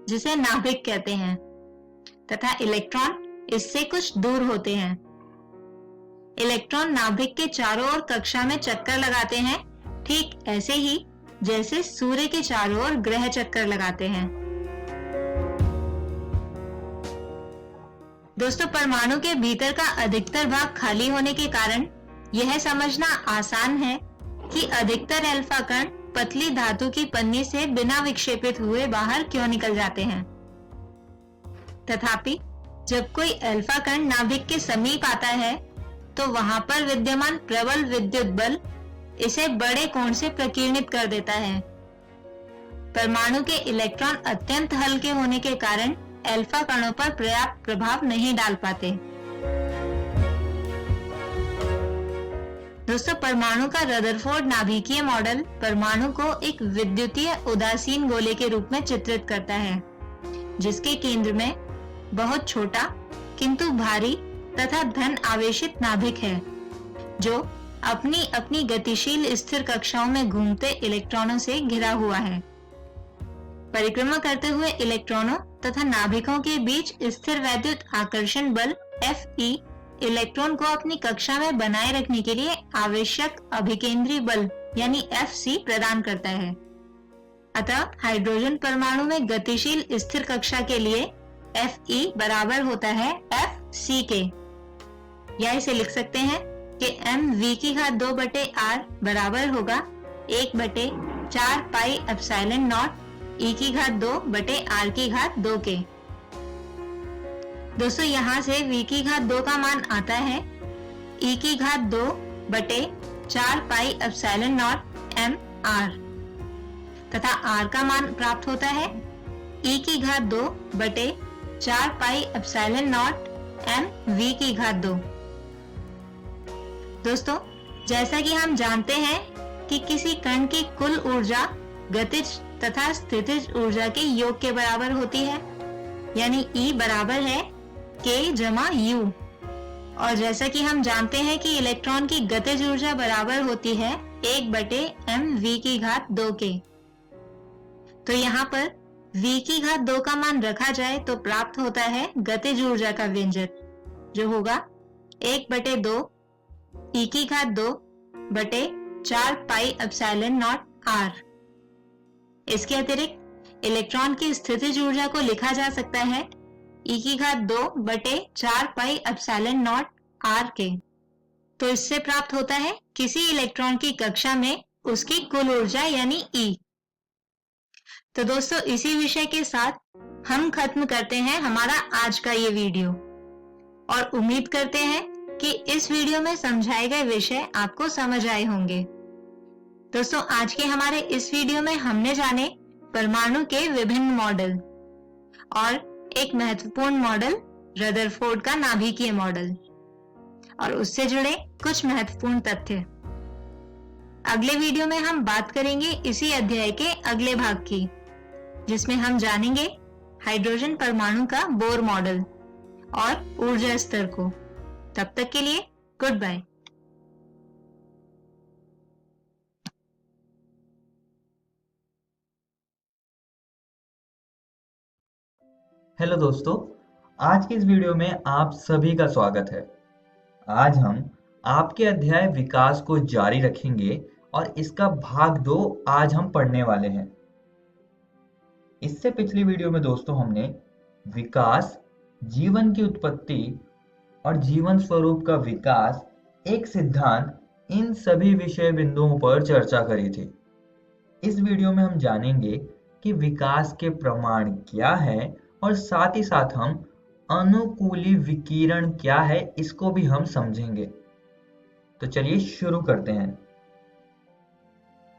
जिसे नाभिक कहते हैं, तथा इलेक्ट्रॉन इससे कुछ दूर होते हैं। इलेक्ट्रॉन नाभिक के चारों ओर कक्षा में चक्कर लगाते हैं, ठीक ऐसे ही जैसे सूर्य के चारों ओर ग्रह चक्कर लगाते हैं। दोस्तों, परमाणु के भीतर का अधिकतर भाग खाली होने के कारण यह समझना आसान है कि अधिकतर अल्फा कण पतली धातु की पन्नी से बिना विक्षेपित हुए बाहर क्यों निकल जाते हैं। तथापि जब कोई अल्फा कण नाभिक के समीप आता है तो वहां पर विद्यमान प्रबल विद्युत बल इसे बड़े कोण से प्रकीर्णित कर देता है। परमाणु के इलेक्ट्रॉन अत्यंत हल्के होने के कारण अल्फा कणों पर पर्याप्त प्रभाव नहीं डाल पाते। दोस्तों, परमाणु का रदरफोर्ड नाभिकीय मॉडल परमाणु को एक विद्युतीय उदासीन गोले के रूप में चित्रित करता है, जिसके केंद्र में बहुत छोटा किंतु भारी तथा धन आवेशित नाभिक है, जो अपनी अपनी गतिशील स्थिर कक्षाओं में घूमते इलेक्ट्रॉनों से घिरा हुआ है। परिक्रमा करते हुए इलेक्ट्रॉनों तथा नाभिकों के बीच स्थिर वैद्युत आकर्षण बल Fe इलेक्ट्रॉन को अपनी कक्षा में बनाए रखने के लिए आवश्यक अभिकेंद्री बल यानी Fc प्रदान करता है। अतः हाइड्रोजन परमाणु में गतिशील स्थिर कक्षा के लिए Fe बराबर होता है Fc के, या इसे लिख सकते हैं कि mv²2/r बराबर होगा 1/4 पाई एप्सिलॉन नॉट e²2/r² के। दोस्तों, यहाँ से v²2 का मान आता है e²2/4 pi epsilon not mr तथा r का मान प्राप्त होता है e²2/4 pi epsilon not mv²2। दोस्तों, जैसा कि हम जानते हैं कि किसी कण की कुल ऊर्जा गतिज तथा स्थितिज ऊर्जा के योग के बराबर होती है, यानी E बराबर है K जमा U। और जैसा कि हम जानते हैं कि इलेक्ट्रॉन की गतिज ऊर्जा बराबर होती है 1/mv²2 के। तो यहाँ पर v² का मान रखा जाए तो प्राप्त होता है गतिज ऊर्जा का व्यंजक, जो होगा 1/2 e²2/4 pi epsilon not r। इसके अतिरिक्त इलेक्ट्रॉन की स्थितिज ऊर्जा को लिखा जा सकता है e²2/4 pi epsilon not r के। तो इससे प्राप्त होता है किसी इलेक्ट्रॉन की कक्षा में उसकी कुल ऊर्जा यानी E। तो दोस्तों, इसी विषय के साथ हम खत्म करते हैं हमारा आज का ये वीडियो, और उम्मीद करते हैं कि इस वीडियो में समझाए गए विषय आपको समझ आए होंगे। दोस्तों, आज के हमारे इस वीडियो में हमने जाने परमाणु के विभिन्न मॉडल और एक महत्वपूर्ण मॉडल रदरफोर्ड का नाभिकीय मॉडल और उससे जुड़े कुछ महत्वपूर्ण तथ्य। अगले वीडियो में हम बात करेंगे इसी अध्याय के अगले भाग की, जिसमें हम जानेंगे हाइड्रोजन परमाणु का बोर मॉडल और ऊर्जा स्तर को। तब तक के लिए गुड बाय। हेलो दोस्तों, आज की इस वीडियो में आप सभी का स्वागत है। आज हम आपके अध्याय विकास को जारी रखेंगे और इसका भाग 2 आज हम पढ़ने वाले हैं। इससे पिछली वीडियो में दोस्तों हमने विकास, जीवन की उत्पत्ति और जीवन स्वरूप का विकास, एक सिद्धांत, इन सभी विषय बिंदुओं पर चर्चा करी थी। इस वीडियो में हम जानेंगे कि विकास के प्रमाण क्या है और साथ ही साथ हम अनुकूली विकिरण क्या है इसको भी हम समझेंगे। तो चलिए शुरू करते हैं।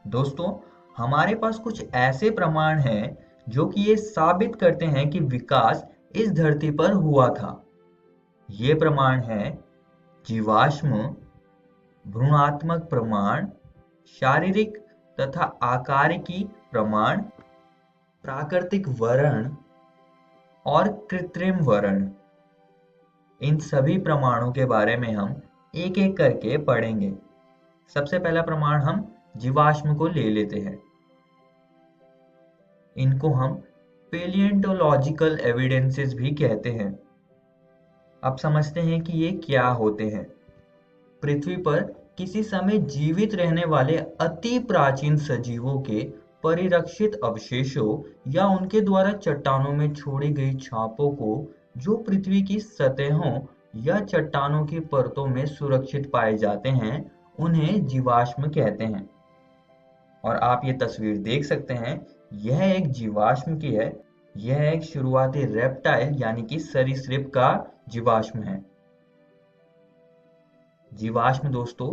दोस्तों, हमारे पास कुछ ऐसे प्रमाण हैं जो कि ये साबित करते हैं कि विकास इस धरती पर हुआ था। ये प्रमाण है जीवाश्म, भ्रूणात्मक प्रमाण, शारीरिक तथा आकारिकी प्रमाण, प्राकृतिक वर्ण और कृत्रिम वर्ण। इन सभी प्रमाणों के बारे में हम एक एक करके पढ़ेंगे। सबसे पहला प्रमाण हम जीवाश्म को ले लेते हैं। इनको हम पेलियोंटोलॉजिकल एविडेंसेस भी कहते हैं। अब समझते हैं कि ये क्या होते हैं। पृथ्वी पर किसी समय जीवित रहने वाले अति प्राचीन सजीवों के परिरक्षित अवशेषों या उनके द्वारा चट्टानों में छोड़ी गई छापों को जो पृथ्वी की सतहों या चट्टानों की परतों में सुरक्षित पाए जाते हैं, उन्हें जीवाश्म कहते हैं। और आप ये तस्वीर देख सकते हैं, यह एक जीवाश्म की है। यह एक शुरुआती रेप्टाइल यानी कि सरीसृप का जीवाश्म है। जीवाश्म दोस्तों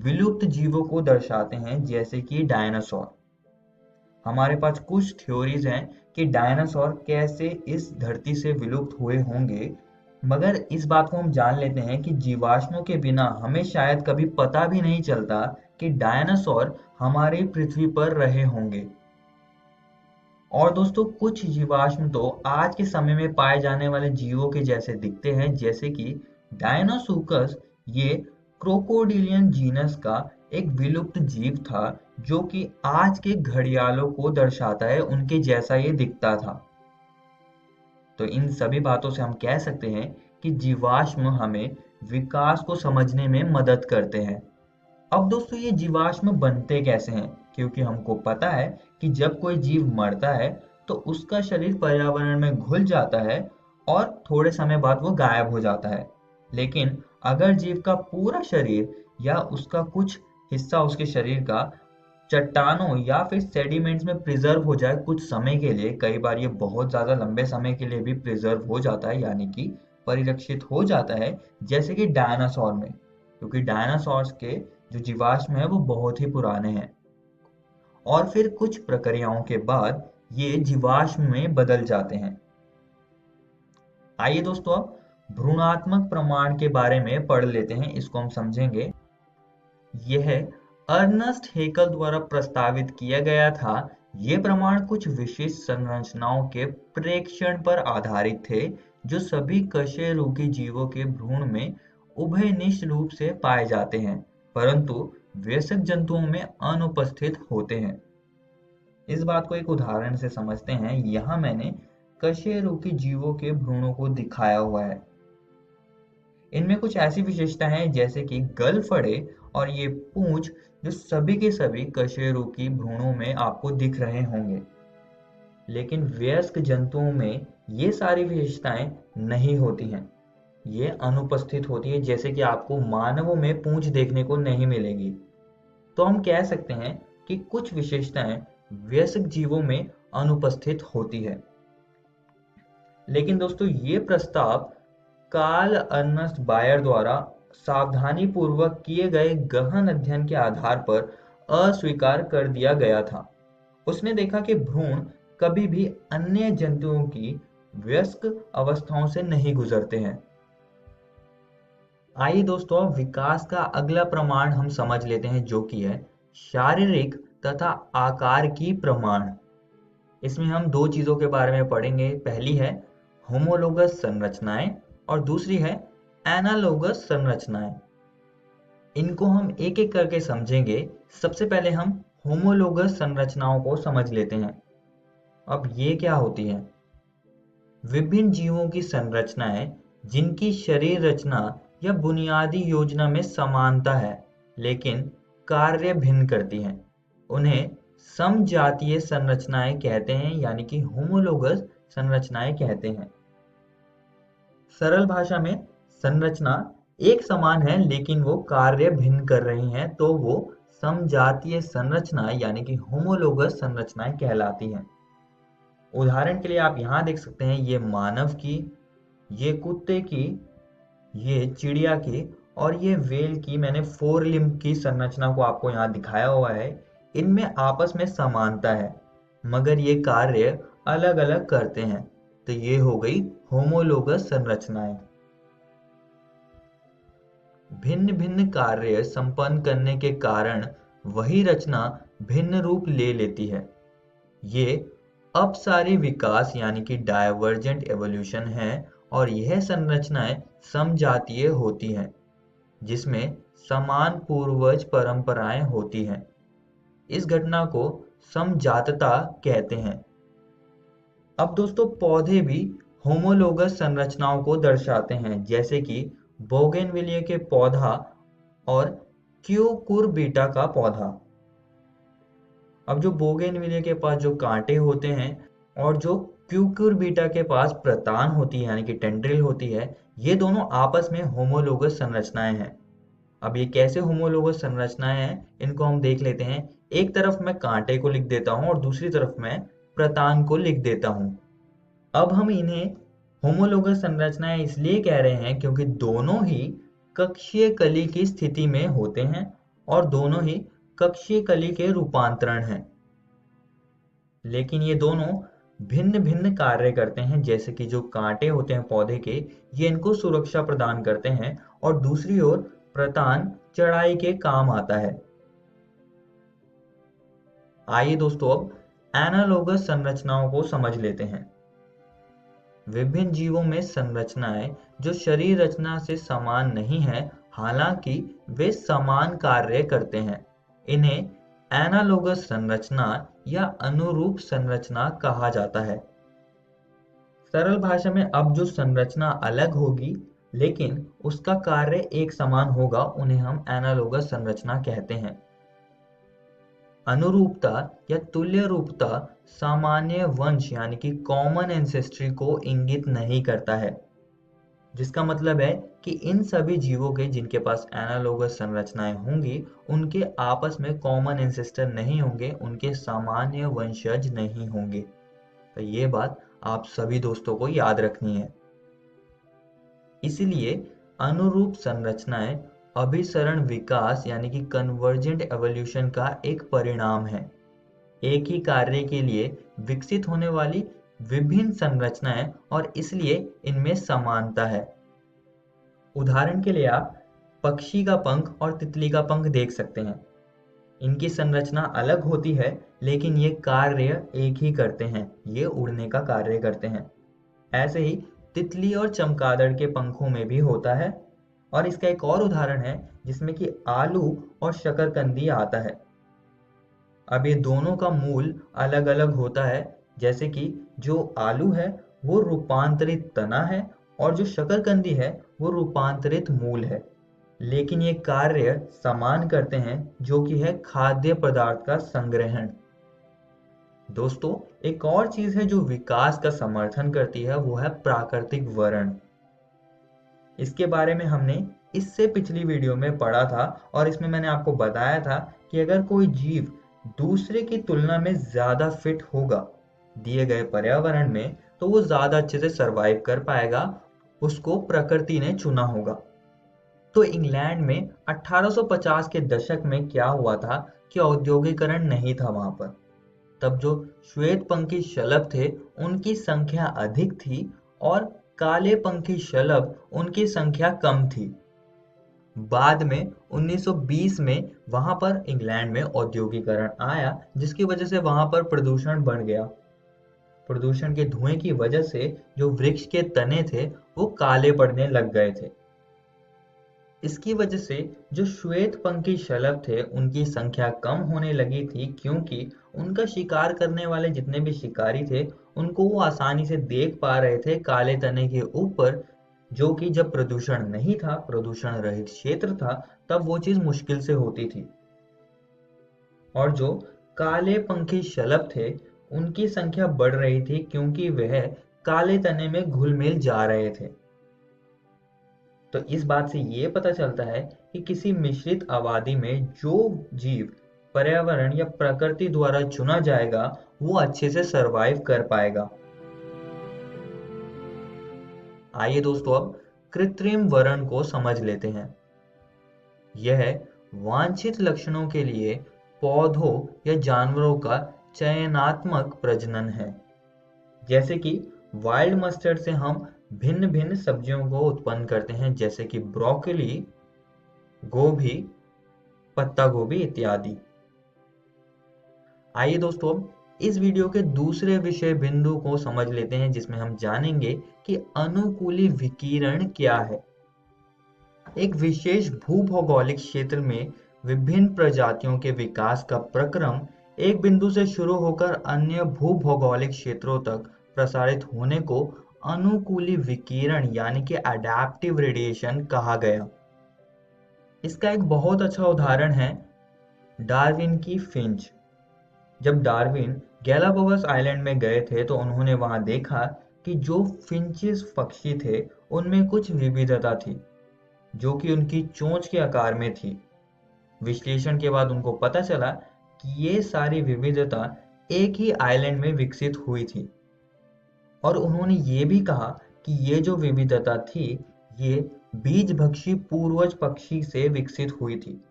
विलुप्त जीवों को दर्शाते हैं, जैसे कि डायनासोर। हमारे पास कुछ थ्योरीज हैं कि डायनासोर कैसे इस धरती से विलुप्त हुए होंगे, मगर इस बात को हम जान लेते हैं कि जीवाश्मों के बिना हमें शायद कभी पता भी नहीं चलता कि डायनासोर हमारी पृथ्वी पर रहे होंगे। और दोस्तों कुछ जीवाश्म तो आज के समय में पाए जाने वाले जीवों के जैसे दिखते हैं, जैसे कि डायनोसुकस। ये क्रोकोडिलियन जीनस का एक विलुप्त जीव था जो कि आज के घड़ियालों को दर्शाता है, उनके जैसा ये दिखता था। तो इन सभी बातों से हम कह सकते हैं कि जीवाश्म हमें विकास को समझने में मदद करते हैं। अब दोस्तों ये जीवाश्म बनते कैसे हैं, क्योंकि हमको पता है कि जब कोई जीव मरता है तो उसका शरीर पर्यावरण में घुल जाता है और थोड़े समय बाद वो गायब हो जाता है। लेकिन अगर जीव का पूरा शरीर या उसका कुछ हिस्सा उसके शरीर का चट्टानों या फिर सेडिमेंट्स में प्रिजर्व हो जाए कुछ समय के लिए, कई बार ये बहुत ज्यादा लंबे समय के लिए भी प्रिजर्व हो जाता है, यानी कि परिरक्षित हो जाता है, जैसे कि डायनासोर में, क्योंकि डायनासोर्स के जो जीवाश्म है वो बहुत ही पुराने हैं। और फिर कुछ प्रक्रियाओं के बाद ये जीवाश्म में बदल जाते हैं। आइए दोस्तों अब भ्रूणात्मक प्रमाण के बारे में पढ़ लेते हैं, इसको हम समझेंगे। यह अर्नस्ट हेकल द्वारा प्रस्तावित किया गया था। ये प्रमाण कुछ विशिष्ट संरचनाओं के प्रेक्षण पर आधारित थे जो सभी कशेरुकी जीवों के भ्रूण में उभयनिष्ठ रूप से पाए जाते हैं, परंतु वयस्क जंतुओं में अनुपस्थित होते हैं। इस बात को एक उदाहरण से समझते हैं। यहाँ मैंने कशेरुकी जीवों के भ्रूणों को दिखाया हुआ है। इनमें कुछ ऐसी विशेषताएं हैं जैसे कि गलफड़े और ये पूंछ, जो सभी के सभी कशेरुकी भ्रूणों में आपको दिख रहे होंगे। लेकिन वयस्क जंतुओं में ये सारी विशेषताएं नहीं होती हैं, ये अनुपस्थित होती है, जैसे कि आपको मानवों में पूंछ देखने को नहीं मिलेगी। तो हम कह सकते हैं कि कुछ विशेषताएं वयस्क जीवों में अनुपस्थित होती है। लेकिन दोस्तों ये प्रस्ताव कार्ल अर्नस्ट बायर द्वारा सावधानी पूर्वक किए गए गहन अध्ययन के आधार पर अस्वीकार कर दिया गया था। उसने देखा कि भ्रूण कभी भी अन्य जंतुओं की वयस्क अवस्थाओं से नहीं गुजरते हैं। आइए दोस्तों विकास का अगला प्रमाण हम समझ लेते हैं, जो कि है शारीरिक तथा आकार की प्रमाण। इसमें हम दो चीजों के बारे में पढ़ेंगे। पहली है होमोलोगस संरचनाएं और दूसरी है एनालोगस संरचनाएं। इनको हम एक एक करके समझेंगे। सबसे पहले हम होमोलोगस संरचनाओं को समझ लेते हैं। अब ये क्या होती है? विभिन्न जीवों की संरचनाएं जिनकी शरीर रचना या बुनियादी योजना में समानता है लेकिन कार्य भिन्न करती हैं, उन्हें समजातीय संरचनाएं कहते हैं, यानी कि होमोलोगस संरचनाएं कहते हैं। सरल भाषा में संरचना एक समान है लेकिन वो कार्य भिन्न कर रही हैं, तो वो समजातीय संरचना यानी कि होमोलोगस संरचनाएं कहलाती हैं। उदाहरण के लिए आप यहाँ देख सकते हैं, ये मानव की, ये कुत्ते की, ये चिड़िया की और ये व्हेल की। मैंने फोर लिम्ब की संरचना को आपको यहाँ दिखाया हुआ है। इनमें आपस में समानता है मगर ये कार्य अलग अलग करते हैं, तो ये हो गई होमोलोगस संरचनाएं। भिन्न भिन्न कार्य संपन्न करने के कारण वही रचना भिन्न रूप ले लेती है। ये अपसारी विकास यानी कि डायवर्जेंट एवोल्यूशन है और यह संरचनाएं समजातीय होती हैं जिसमें समान पूर्वज परंपराएं होती हैं। इस घटना को समजातता कहते हैं। अब दोस्तों पौधे भी होमोलोगस संरचनाओं को दर्शाते हैं, जैसे कि बोगेनविलिया के पौधा और क्यूकुरबिटा का पौधा। अब जो बोगेनविलिया के पास जो कांटे होते हैं और जो क्यूकुरबिटा के पास प्रतान होती है यानी कि टेंड्रिल होती है, ये दोनों आपस में होमोलोगस संरचनाएं हैं। अब ये कैसे होमोलोगस संरचनाएं हैं इनको हम देख लेते हैं। एक तरफ मैं कांटे को लिख देता हूं और दूसरी तरफ मैं प्रतान को लिख देता हूं। अब हम इन्हें होमोलोगस संरचनाएं इसलिए कह रहे हैं क्योंकि दोनों ही कक्षीय कली की स्थिति में होते हैं और दोनों ही कक्षीय कली के रूपांतरण हैं। लेकिन ये दोनों भिन्न भिन्न कार्य करते हैं। जैसे कि जो कांटे होते हैं पौधे के, ये इनको सुरक्षा प्रदान करते हैं और दूसरी ओर प्रतान चढ़ाई के काम आता है। आइए दोस्तों अब एनालोगस संरचनाओं को समझ लेते हैं। विभिन्न जीवों में संरचनाएं जो शरीर रचना से समान नहीं है, हालांकि वे समान कार्य करते हैं, इन्हें एनालोगस संरचना या अनुरूप संरचना कहा जाता है। सरल भाषा में अब जो संरचना अलग होगी लेकिन उसका कार्य एक समान होगा, उन्हें हम एनालोगस संरचना कहते हैं। अनुरूपता या तुल्य रूपता सामान्य वंश यानी कि कॉमन एंसेस्ट्री को इंगित नहीं करता है, जिसका मतलब है कि इन सभी जीवों के जिनके पास एनालोगस संरचनाएं होंगी उनके आपस में कॉमन एंसेस्टर नहीं होंगे, उनके सामान्य वंशज नहीं होंगे। तो ये बात आप सभी दोस्तों को याद रखनी है। इसलिए अनुरूप संरचनाएं अभिसरण विकास यानी कि कन्वर्जेंट एवोल्यूशन का एक परिणाम है। एक ही कार्य के लिए विकसित होने वाली विभिन्न संरचनाएं और इसलिए इनमें समानता है। उदाहरण के लिए आप पक्षी का पंख और तितली का पंख देख सकते हैं। इनकी संरचना अलग होती है लेकिन ये कार्य एक ही करते हैं, ये उड़ने का कार्य करते हैं। ऐसे ही तितली और चमगादड़ के पंखों में भी होता है। और इसका एक और उदाहरण है जिसमें कि आलू और शकरकंदी आता है। अब ये दोनों का मूल अलग अलग होता है, जैसे कि जो आलू है वो रूपांतरित तना है और जो शकरकंदी है वो रूपांतरित मूल है, लेकिन ये कार्य समान करते हैं जो कि है खाद्य पदार्थ का संग्रहण। दोस्तों एक और चीज है जो विकास का समर्थन करती है, वो है प्राकृतिक वर्ण। इसके बारे में हमने इससे पिछली वीडियो में पढ़ा था और इसमें मैंने आपको बताया था कि अगर कोई जीव दूसरे की तुलना में ज्यादा फिट होगा दिए गए पर्यावरण में तो वो ज्यादा अच्छे से सरवाइव कर पाएगा, उसको प्रकृति ने चुना होगा। तो इंग्लैंड में 1850 के दशक में क्या हुआ था कि औद्योगिकरण नहीं था वहां पर। तब जो श्वेत पंखी शलभ थे उनकी संख्या अधिक थी और काले पंखी शलभ उनकी संख्या कम थी। बाद में 1920 में वहां पर इंग्लैंड में औद्योगिकरण आया जिसकी वजह से वहां पर प्रदूषण बढ़ गया। प्रदूषण के धुएं की वजह से जो वृक्ष के तने थे वो काले पड़ने लग गए थे। इसकी वजह से जो श्वेत पंखी शलभ थे उनकी संख्या कम होने लगी थी, क्योंकि उनका शिकार करने वाले जितने भी शिकारी थे उनको वो आसानी से देख पा रहे थे काले तने के ऊपर, जो कि जब प्रदूषण नहीं था, प्रदूषण रहित क्षेत्र था, तब वो चीज मुश्किल से होती थी। और जो काले पंखी शलभ थे उनकी संख्या बढ़ रही थी क्योंकि वह काले तने में घुल मिल जा रहे थे। तो इस बात से ये पता चलता है कि किसी मिश्रित आबादी में जो जीव पर्यावरण या प्रकृति द्वारा चुना जाएगा वो अच्छे से सरवाइव कर पाएगा। आइए दोस्तों अब कृत्रिम वर्ण को समझ लेते हैं। यह वांछित लक्षणों के लिए पौधों या जानवरों का चयनात्मक प्रजनन है। जैसे कि वाइल्ड मस्टर्ड से हम भिन्न भिन्न सब्जियों को उत्पन्न करते हैं, जैसे कि ब्रोकली, गोभी, पत्ता गोभी इत्यादि। आइए दोस्तों इस वीडियो के दूसरे विषय बिंदु को समझ लेते हैं, जिसमें हम जानेंगे कि अनुकूली विकिरण क्या है। एक विशेष भूभौगोलिक क्षेत्र में विभिन्न प्रजातियों के विकास का प्रक्रम एक बिंदु से शुरू होकर अन्य भूभौगोलिक क्षेत्रों तक प्रसारित होने को अनुकूली विकिरण यानी कि अडैप्टिव रेडिएशन कहा गया। इसका एक बहुत अच्छा उदाहरण है डार्विन की फिंच। जब डार्विन गैलापागोस आइलैंड में गए थे तो उन्होंने वहां देखा कि जो फिंचेस पक्षी थे उनमें कुछ विविधता थी जो कि उनकी चोंच के आकार में थी। विश्लेषण के बाद उनको पता चला कि ये सारी विविधता एक ही आइलैंड में विकसित हुई थी। और उन्होंने ये भी कहा कि ये जो विविधता थी ये बीजभक्षी पूर्वज पक्षी से विकसित हुई थी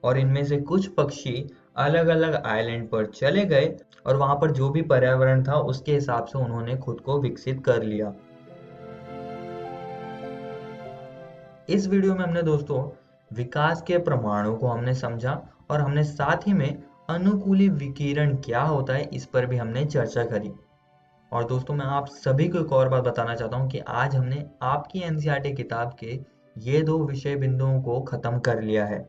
और इनमें से कुछ पक्षी अलग अलग आइलैंड पर चले गए और वहां पर जो भी पर्यावरण था उसके हिसाब से उन्होंने खुद को विकसित कर लिया। इस वीडियो में हमने दोस्तों विकास के प्रमाणों को हमने समझा और हमने साथ ही में अनुकूली विकिरण क्या होता है इस पर भी हमने चर्चा करी। और दोस्तों मैं आप सभी को एक और बात बताना चाहता हूँ कि आज हमने आपकी एनसीईआरटी किताब के ये 2 विषय बिंदुओं को खत्म कर लिया है।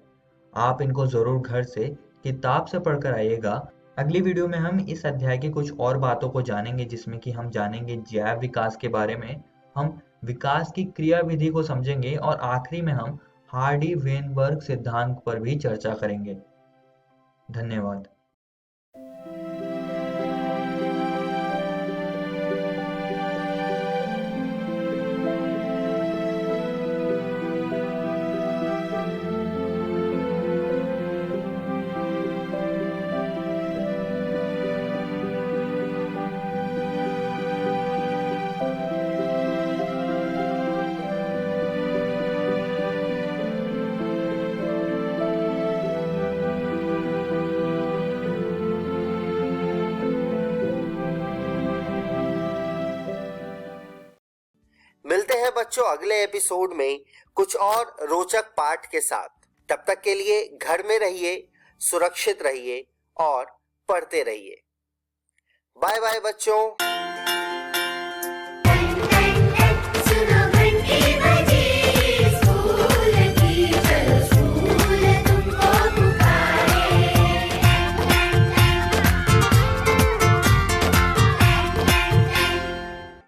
आप इनको जरूर घर से किताब से पढ़कर आइएगा। अगली वीडियो में हम इस अध्याय की कुछ और बातों को जानेंगे जिसमें कि हम जानेंगे जैव विकास के बारे में, हम विकास की क्रिया विधि को समझेंगे और आखिरी में हम हार्डी-वेनबर्ग सिद्धांत पर भी चर्चा करेंगे। धन्यवाद। मिलते हैं बच्चों अगले एपिसोड में कुछ और रोचक पाठ के साथ। तब तक के लिए घर में रहिए, सुरक्षित रहिए और पढ़ते रहिए। बाय बाय बच्चों।